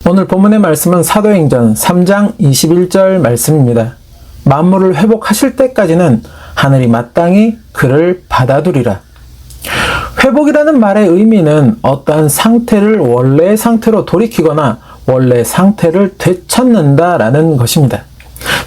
오늘 본문의 말씀은 사도행전 3장 21절 말씀입니다. 만물을 회복하실 때까지는 하늘이 마땅히 그를 받아두리라. 회복이라는 말의 의미는 어떠한 상태를 원래의 상태로 돌이키거나 원래의 상태를 되찾는다라는 것입니다.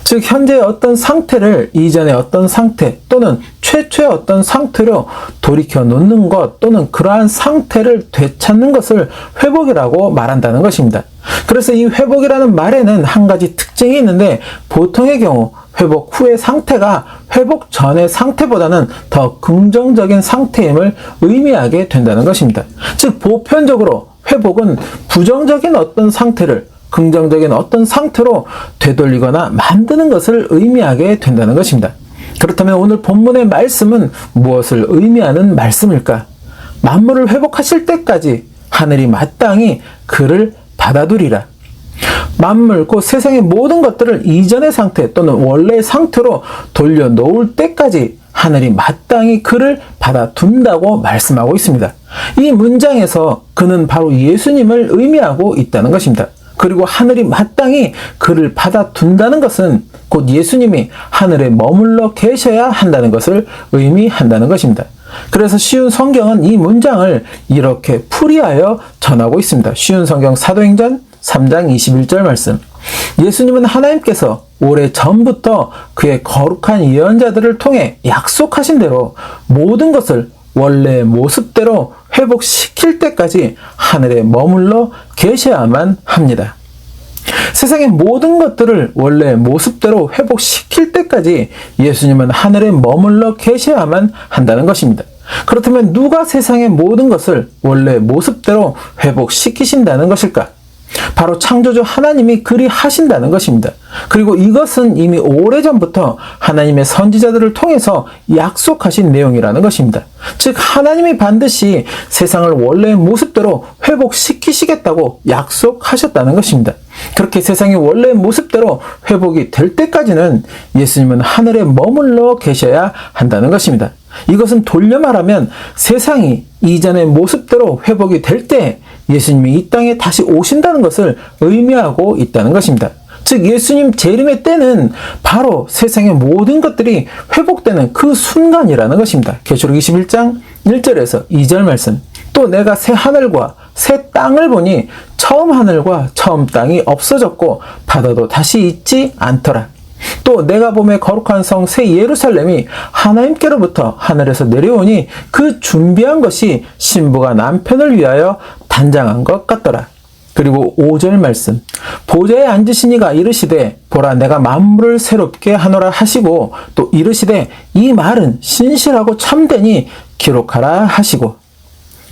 즉 현재의 어떤 상태를 이전의 어떤 상태 또는 최초의 어떤 상태로 돌이켜 놓는 것 또는 그러한 상태를 되찾는 것을 회복이라고 말한다는 것입니다. 그래서 이 회복이라는 말에는 한 가지 특징이 있는데 보통의 경우 회복 후의 상태가 회복 전의 상태보다는 더 긍정적인 상태임을 의미하게 된다는 것입니다. 즉 보편적으로 회복은 부정적인 어떤 상태를 긍정적인 어떤 상태로 되돌리거나 만드는 것을 의미하게 된다는 것입니다. 그렇다면 오늘 본문의 말씀은 무엇을 의미하는 말씀일까? 만물을 회복하실 때까지 하늘이 마땅히 그를 받아두리라. 만물, 곧 세상의 모든 것들을 이전의 상태 또는 원래의 상태로 돌려놓을 때까지 하늘이 마땅히 그를 받아둔다고 말씀하고 있습니다. 이 문장에서 그는 바로 예수님을 의미하고 있다는 것입니다. 그리고 하늘이 마땅히 그를 받아둔다는 것은 곧 예수님이 하늘에 머물러 계셔야 한다는 것을 의미한다는 것입니다. 그래서 쉬운 성경은 이 문장을 이렇게 풀이하여 전하고 있습니다. 쉬운 성경 사도행전 3장 21절 말씀. 예수님은 하나님께서 오래 전부터 그의 거룩한 예언자들을 통해 약속하신 대로 모든 것을 원래의 모습대로 회복시킬 때까지 하늘에 머물러 계셔야만 합니다. 세상의 모든 것들을 원래의 모습대로 회복시킬 때까지 예수님은 하늘에 머물러 계셔야만 한다는 것입니다. 그렇다면 누가 세상의 모든 것을 원래의 모습대로 회복시키신다는 것일까? 바로 창조주 하나님이 그리 하신다는 것입니다. 그리고 이것은 이미 오래전부터 하나님의 선지자들을 통해서 약속하신 내용이라는 것입니다. 즉 하나님이 반드시 세상을 원래의 모습대로 회복시키시겠다고 약속하셨다는 것입니다. 그렇게 세상이 원래의 모습대로 회복이 될 때까지는 예수님은 하늘에 머물러 계셔야 한다는 것입니다. 이것은 돌려 말하면 세상이 이전의 모습대로 회복이 될 때 예수님이 이 땅에 다시 오신다는 것을 의미하고 있다는 것입니다. 즉 예수님 재림의 때는 바로 세상의 모든 것들이 회복되는 그 순간이라는 것입니다. 계시록 21장 1절에서 2절 말씀. 또 내가 새 하늘과 새 땅을 보니 처음 하늘과 처음 땅이 없어졌고 바다도 다시 있지 않더라. 또 내가 보매 거룩한 성 새 예루살렘이 하나님께로부터 하늘에서 내려오니 그 준비한 것이 신부가 남편을 위하여 단장한 것 같더라. 그리고 5절 말씀. 보좌에 앉으신 이가 이르시되 보라 내가 만물을 새롭게 하노라 하시고 또 이르시되 이 말은 신실하고 참되니 기록하라 하시고.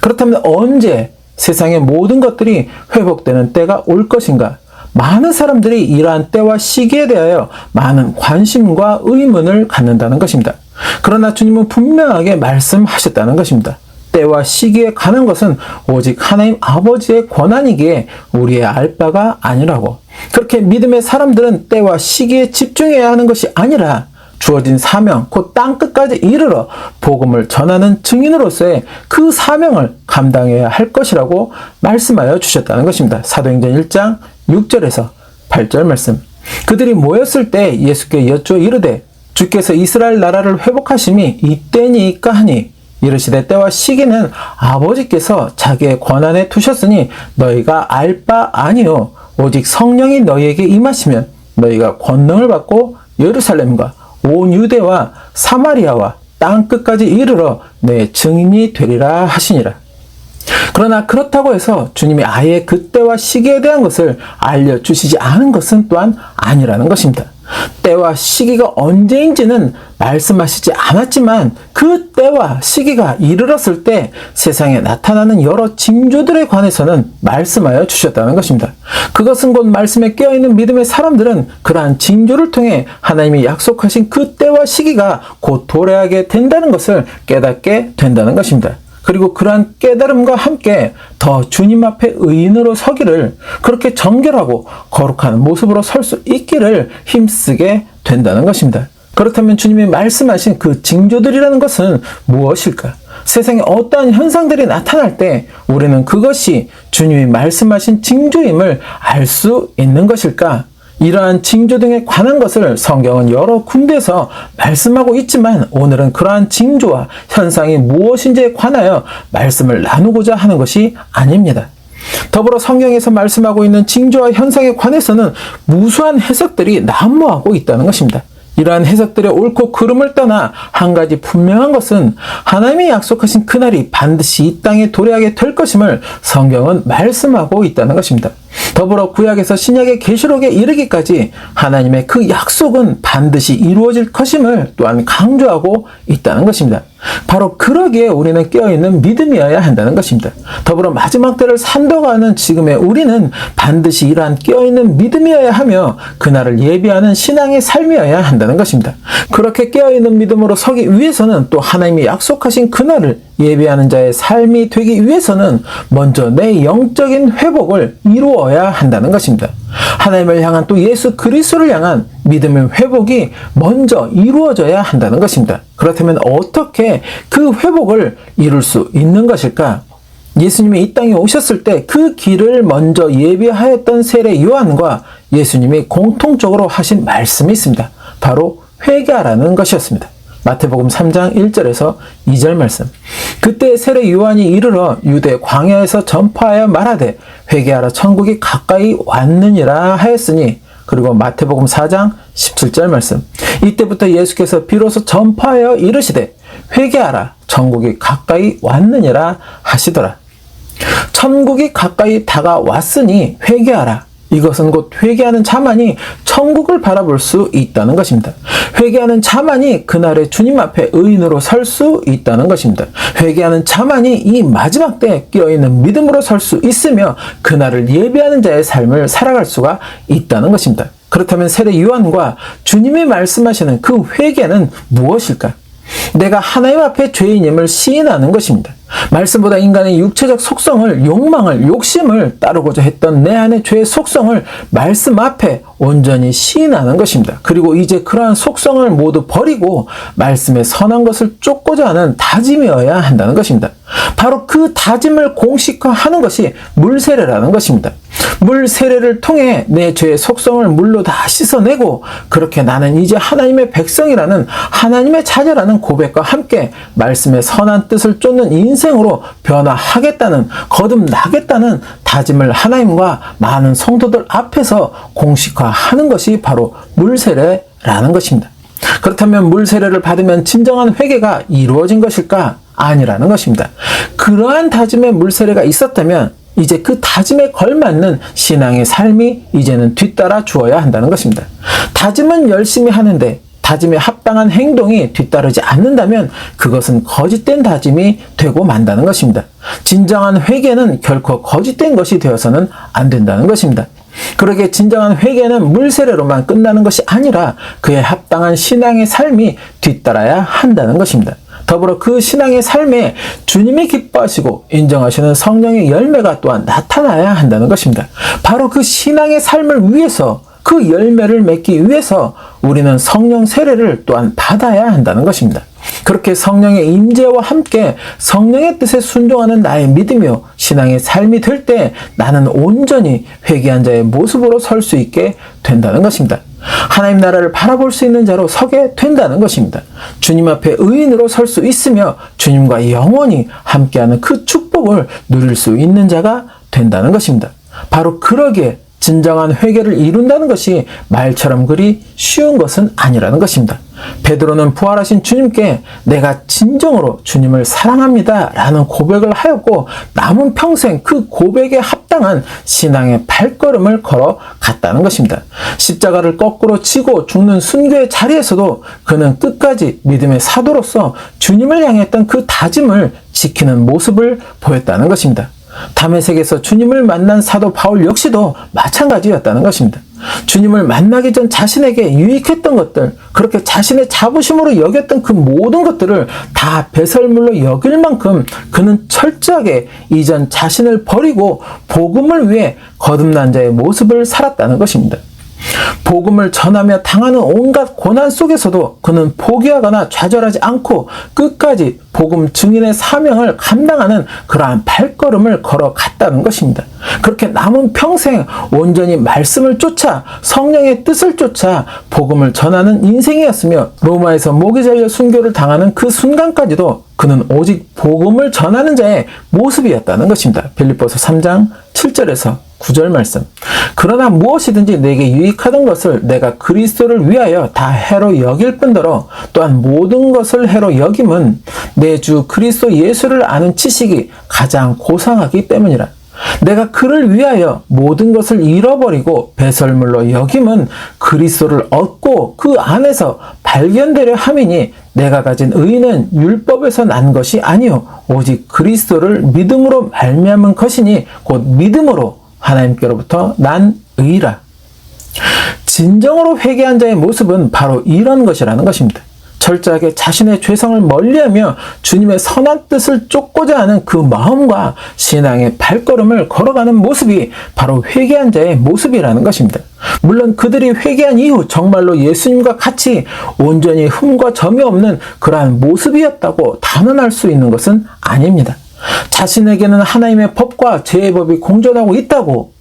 그렇다면 언제 세상의 모든 것들이 회복되는 때가 올 것인가? 많은 사람들이 이러한 때와 시기에 대하여 많은 관심과 의문을 갖는다는 것입니다. 그러나 주님은 분명하게 말씀하셨다는 것입니다. 때와 시기에 관한 것은 오직 하나님 아버지의 권한이기에 우리의 알 바가 아니라고. 그렇게 믿음의 사람들은 때와 시기에 집중해야 하는 것이 아니라 주어진 사명, 곧 땅끝까지 이르러 복음을 전하는 증인으로서의 그 사명을 감당해야 할 것이라고 말씀하여 주셨다는 것입니다. 사도행전 1장 6절에서 8절 말씀. 그들이 모였을 때 예수께 여쭈어 이르되 주께서 이스라엘 나라를 회복하심이 이때니까 하니 이르시되 때와 시기는 아버지께서 자기의 권한에 두셨으니 너희가 알 바 아니요 오직 성령이 너희에게 임하시면 너희가 권능을 받고 예루살렘과 온 유대와 사마리아와 땅 끝까지 이르러 내 증인이 되리라 하시니라. 그러나 그렇다고 해서 주님이 아예 그때와 시기에 대한 것을 알려주시지 않은 것은 또한 아니라는 것입니다. 때와 시기가 언제인지는 말씀하시지 않았지만 그 때와 시기가 이르렀을 때 세상에 나타나는 여러 징조들에 관해서는 말씀하여 주셨다는 것입니다. 그것은 곧 말씀에 깨어있는 믿음의 사람들은 그러한 징조를 통해 하나님이 약속하신 그 때와 시기가 곧 도래하게 된다는 것을 깨닫게 된다는 것입니다. 그리고 그러한 깨달음과 함께 더 주님 앞에 의인으로 서기를, 그렇게 정결하고 거룩한 모습으로 설 수 있기를 힘쓰게 된다는 것입니다. 그렇다면 주님이 말씀하신 그 징조들이라는 것은 무엇일까? 세상에 어떠한 현상들이 나타날 때 우리는 그것이 주님이 말씀하신 징조임을 알 수 있는 것일까? 이러한 징조 등에 관한 것을 성경은 여러 군데에서 말씀하고 있지만 오늘은 그러한 징조와 현상이 무엇인지에 관하여 말씀을 나누고자 하는 것이 아닙니다. 더불어 성경에서 말씀하고 있는 징조와 현상에 관해서는 무수한 해석들이 난무하고 있다는 것입니다. 이러한 해석들의 옳고 그름을 떠나 한 가지 분명한 것은 하나님이 약속하신 그날이 반드시 이 땅에 도래하게 될 것임을 성경은 말씀하고 있다는 것입니다. 더불어 구약에서 신약의 계시록에 이르기까지 하나님의 그 약속은 반드시 이루어질 것임을 또한 강조하고 있다는 것입니다. 바로 그러기에 우리는 깨어있는 믿음이어야 한다는 것입니다. 더불어 마지막 때를 산다가는 지금의 우리는 반드시 이러한 깨어있는 믿음이어야 하며 그날을 예비하는 신앙의 삶이어야 한다는 것입니다. 그렇게 깨어있는 믿음으로 서기 위해서는 또 하나님이 약속하신 그날을 예비하는 자의 삶이 되기 위해서는 먼저 내 영적인 회복을 이루어야 한다는 것입니다. 하나님을 향한 또 예수 그리스도를 향한 믿음의 회복이 먼저 이루어져야 한다는 것입니다. 그렇다면 어떻게 그 회복을 이룰 수 있는 것일까? 예수님이 이 땅에 오셨을 때 그 길을 먼저 예비하였던 세례 요한과 예수님이 공통적으로 하신 말씀이 있습니다. 바로 회개하라는 것이었습니다. 마태복음 3장 1절에서 2절 말씀. 그때 세례 요한이 이르러 유대 광야에서 전파하여 말하되 회개하라 천국이 가까이 왔느니라 하였으니, 그리고 마태복음 4장 17절 말씀. 이때부터 예수께서 비로소 전파하여 이르시되 회개하라 천국이 가까이 왔느니라 하시더라. 천국이 가까이 다가왔으니 회개하라. 이것은 곧 회개하는 자만이 천국을 바라볼 수 있다는 것입니다. 회개하는 자만이 그날의 주님 앞에 의인으로 설 수 있다는 것입니다. 회개하는 자만이 이 마지막 때에 깨어있는 믿음으로 설 수 있으며 그날을 예비하는 자의 삶을 살아갈 수가 있다는 것입니다. 그렇다면 세례 요한과 주님이 말씀하시는 그 회개는 무엇일까? 내가 하나님 앞에 죄인임을 시인하는 것입니다. 말씀보다 인간의 육체적 속성을, 욕망을, 욕심을 따르고자 했던 내 안의 죄의 속성을 말씀 앞에 온전히 시인하는 것입니다. 그리고 이제 그러한 속성을 모두 버리고 말씀의 선한 것을 쫓고자 하는 다짐이어야 한다는 것입니다. 바로 그 다짐을 공식화하는 것이 물세례라는 것입니다. 물세례를 통해 내 죄의 속성을 물로 다 씻어내고, 그렇게 나는 이제 하나님의 백성이라는, 하나님의 자녀라는 고백과 함께 말씀의 선한 뜻을 쫓는 인생으로 변화하겠다는, 거듭나겠다는 다짐을 하나님과 많은 성도들 앞에서 공식화하는 것이 바로 물세례라는 것입니다. 그렇다면 물세례를 받으면 진정한 회개가 이루어진 것일까? 아니라는 것입니다. 그러한 다짐의 물세례가 있었다면 이제 그 다짐에 걸맞는 신앙의 삶이 이제는 뒤따라 주어야 한다는 것입니다. 다짐은 열심히 하는데 다짐에 합당한 행동이 뒤따르지 않는다면 그것은 거짓된 다짐이 되고 만다는 것입니다. 진정한 회개는 결코 거짓된 것이 되어서는 안 된다는 것입니다. 그러기에 진정한 회개는 물세례로만 끝나는 것이 아니라 그에 합당한 신앙의 삶이 뒤따라야 한다는 것입니다. 더불어 그 신앙의 삶에 주님이 기뻐하시고 인정하시는 성령의 열매가 또한 나타나야 한다는 것입니다. 바로 그 신앙의 삶을 위해서, 그 열매를 맺기 위해서 우리는 성령 세례를 또한 받아야 한다는 것입니다. 그렇게 성령의 임재와 함께 성령의 뜻에 순종하는 나의 믿음이요 신앙의 삶이 될 때 나는 온전히 회개한 자의 모습으로 설 수 있게 된다는 것입니다. 하나님 나라를 바라볼 수 있는 자로 서게 된다는 것입니다. 주님 앞에 의인으로 설 수 있으며 주님과 영원히 함께하는 그 축복을 누릴 수 있는 자가 된다는 것입니다. 바로 그러기에 진정한 회개를 이룬다는 것이 말처럼 그리 쉬운 것은 아니라는 것입니다. 베드로는 부활하신 주님께 내가 진정으로 주님을 사랑합니다 라는 고백을 하였고 남은 평생 그 고백에 합당한 신앙의 발걸음을 걸어갔다는 것입니다. 십자가를 거꾸로 치고 죽는 순교의 자리에서도 그는 끝까지 믿음의 사도로서 주님을 향했던 그 다짐을 지키는 모습을 보였다는 것입니다. 다메섹에서 주님을 만난 사도 바울 역시도 마찬가지였다는 것입니다. 주님을 만나기 전 자신에게 유익했던 것들, 그렇게 자신의 자부심으로 여겼던 그 모든 것들을 다 배설물로 여길 만큼 그는 철저하게 이전 자신을 버리고 복음을 위해 거듭난 자의 모습을 살았다는 것입니다. 복음을 전하며 당하는 온갖 고난 속에서도 그는 포기하거나 좌절하지 않고 끝까지 복음 증인의 사명을 감당하는 그러한 발걸음을 걸어갔다는 것입니다. 그렇게 남은 평생 온전히 말씀을 쫓아 성령의 뜻을 쫓아 복음을 전하는 인생이었으며 로마에서 목이 잘려 순교를 당하는 그 순간까지도 그는 오직 복음을 전하는 자의 모습이었다는 것입니다. 빌립보서 3장 7절에서 9절 말씀. 그러나 무엇이든지 내게 유익하던 것을 내가 그리스도를 위하여 다 해로 여길 뿐더러 또한 모든 것을 해로 여김은 내 주 그리스도 예수를 아는 지식이 가장 고상하기 때문이라. 내가 그를 위하여 모든 것을 잃어버리고 배설물로 여김은 그리스도를 얻고 그 안에서 발견되려 함이니 내가 가진 의는 율법에서 난 것이 아니요 오직 그리스도를 믿음으로 말미암은 것이니 곧 믿음으로 하나님께로부터 난 의라. 진정으로 회개한 자의 모습은 바로 이런 것이라는 것입니다. 철저하게 자신의 죄성을 멀리하며 주님의 선한 뜻을 쫓고자 하는 그 마음과 신앙의 발걸음을 걸어가는 모습이 바로 회개한 자의 모습이라는 것입니다. 물론 그들이 회개한 이후 정말로 예수님과 같이 온전히 흠과 점이 없는 그러한 모습이었다고 단언할 수 있는 것은 아닙니다. 자신에게는 하나님의 법과 죄의 법이 공존하고 있다고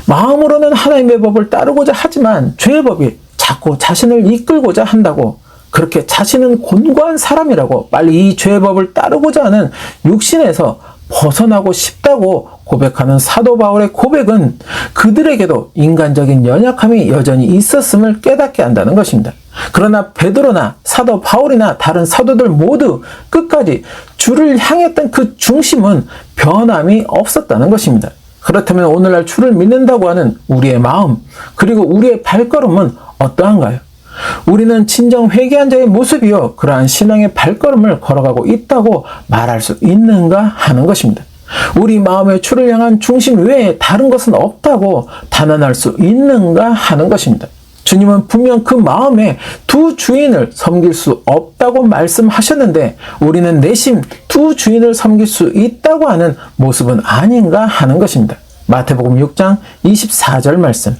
마음으로는 하나님의 법을 따르고자 하지만 죄의 법이 자꾸 자신을 이끌고자 한다고 그렇게 자신은 곤고한 사람이라고 빨리 이 죄의 법을 따르고자 하는 육신에서 벗어나고 싶다고 고백하는 사도 바울의 고백은 그들에게도 인간적인 연약함이 여전히 있었음을 깨닫게 한다는 것입니다. 그러나 베드로나 사도 바울이나 다른 사도들 모두 끝까지 주를 향했던 그 중심은 변함이 없었다는 것입니다. 그렇다면 오늘날 주를 믿는다고 하는 우리의 마음 그리고 우리의 발걸음은 어떠한가요? 우리는 진정 회개한 자의 모습이요 그러한 신앙의 발걸음을 걸어가고 있다고 말할 수 있는가 하는 것입니다. 우리 마음의 주를 향한 중심 외에 다른 것은 없다고 단언할 수 있는가 하는 것입니다. 주님은 분명 그 마음에 두 주인을 섬길 수 없다고 말씀하셨는데 우리는 내심 두 주인을 섬길 수 있다고 하는 모습은 아닌가 하는 것입니다. 마태복음 6장 24절 말씀.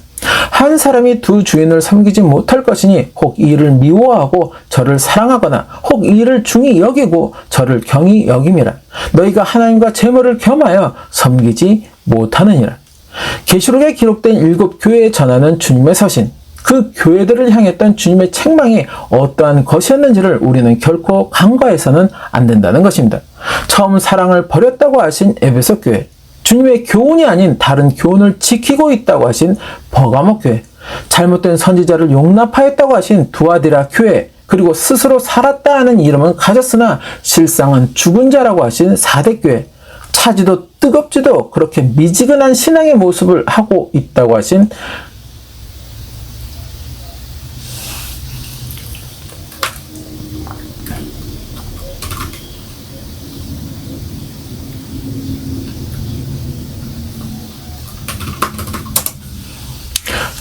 한 사람이 두 주인을 섬기지 못할 것이니 혹 이를 미워하고 저를 사랑하거나 혹 이를 중히 여기고 저를 경히 여김이라. 너희가 하나님과 재물을 겸하여 섬기지 못하느니라. 계시록에 기록된 7 교회에 전하는 주님의 서신, 그 교회들을 향했던 주님의 책망이 어떠한 것이었는지를 우리는 결코 간과해서는 안 된다는 것입니다. 처음 사랑을 버렸다고 하신 에베소 교회, 주님의 교훈이 아닌 다른 교훈을 지키고 있다고 하신 버가모 교회, 잘못된 선지자를 용납하였다고 하신 두아디라 교회, 그리고 스스로 살았다 하는 이름은 가졌으나 실상은 죽은 자라고 하신 사대 교회, 차지도 뜨겁지도 그렇게 미지근한 신앙의 모습을 하고 있다고 하신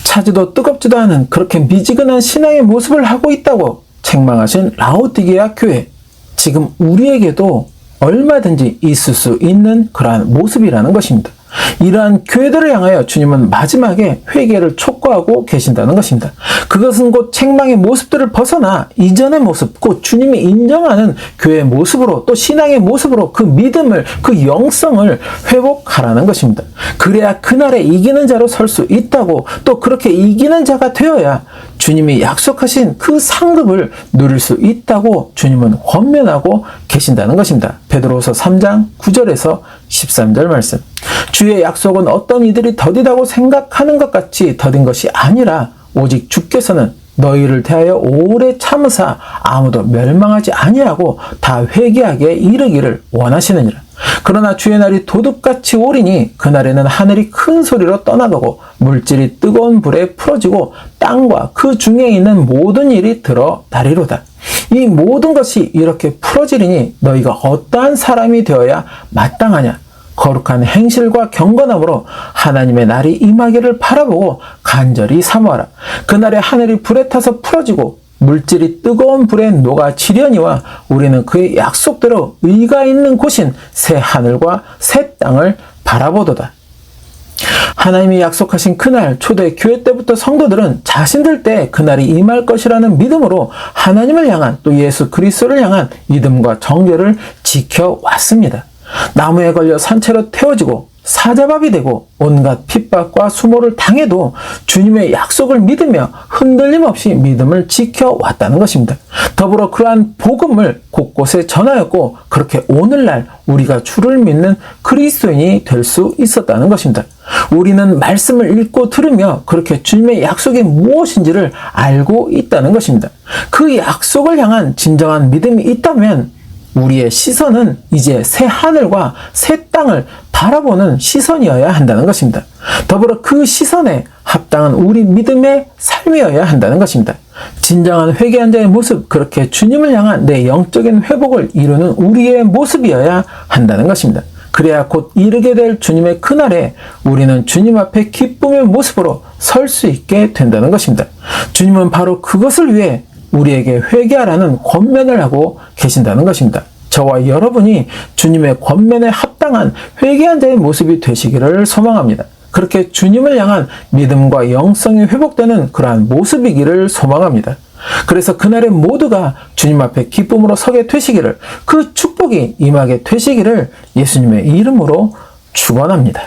차지도 뜨겁지도 않은 그렇게 미지근한 신앙의 모습을 하고 있다고 책망하신 라오디게아 교회, 지금 우리에게도 얼마든지 있을 수 있는 그러한 모습이라는 것입니다. 이러한 교회들을 향하여 주님은 마지막에 회개를 촉구하고 계신다는 것입니다. 그것은 곧 책망의 모습들을 벗어나 이전의 모습, 곧 주님이 인정하는 교회의 모습으로 또 신앙의 모습으로 그 믿음을, 그 영성을 회복하라는 것입니다. 그래야 그날에 이기는 자로 설 수 있다고, 또 그렇게 이기는 자가 되어야 주님이 약속하신 그 상급을 누릴 수 있다고 주님은 권면하고 계신다는 것입니다. 베드로후서 3장 9절에서 13절 말씀. 주의 약속은 어떤 이들이 더디다고 생각하는 것 같이 더딘 것이 아니라 오직 주께서는 너희를 대하여 오래 참으사 아무도 멸망하지 아니하고 다 회개하게 이르기를 원하시느니라. 그러나 주의 날이 도둑같이 오리니 그날에는 하늘이 큰 소리로 떠나가고 물질이 뜨거운 불에 풀어지고 땅과 그 중에 있는 모든 일이 드러나리로다. 이 모든 것이 이렇게 풀어지리니 너희가 어떠한 사람이 되어야 마땅하냐? 거룩한 행실과 경건함으로 하나님의 날이 임하기를 바라보고 간절히 사모하라. 그날에 하늘이 불에 타서 풀어지고 물질이 뜨거운 불에 녹아지려니와 우리는 그의 약속대로 의가 있는 곳인 새 하늘과 새 땅을 바라보도다. 하나님이 약속하신 그날, 초대 교회 때부터 성도들은 자신들 때 그날이 임할 것이라는 믿음으로 하나님을 향한, 또 예수 그리스도를 향한 믿음과 정죄를 지켜왔습니다. 나무에 걸려 산채로 태워지고 사자밥이 되고 온갖 핍박과 수모를 당해도 주님의 약속을 믿으며 흔들림 없이 믿음을 지켜왔다는 것입니다. 더불어 그러한 복음을 곳곳에 전하였고, 그렇게 오늘날 우리가 주를 믿는 그리스도인이 될 수 있었다는 것입니다. 우리는 말씀을 읽고 들으며 그렇게 주님의 약속이 무엇인지를 알고 있다는 것입니다. 그 약속을 향한 진정한 믿음이 있다면 우리의 시선은 이제 새 하늘과 새 땅을 바라보는 시선이어야 한다는 것입니다. 더불어 그 시선에 합당한 우리 믿음의 삶이어야 한다는 것입니다. 진정한 회개한 자의 모습, 그렇게 주님을 향한 내 영적인 회복을 이루는 우리의 모습이어야 한다는 것입니다. 그래야 곧 이르게 될 주님의 그날에 우리는 주님 앞에 기쁨의 모습으로 설 수 있게 된다는 것입니다. 주님은 바로 그것을 위해 우리에게 회개하라는 권면을 하고 계신다는 것입니다. 저와 여러분이 주님의 권면에 합당한 회개한 자의 모습이 되시기를 소망합니다. 그렇게 주님을 향한 믿음과 영성이 회복되는 그러한 모습이기를 소망합니다. 그래서 그날에 모두가 주님 앞에 기쁨으로 서게 되시기를, 그 축복이 임하게 되시기를 예수님의 이름으로 축원합니다.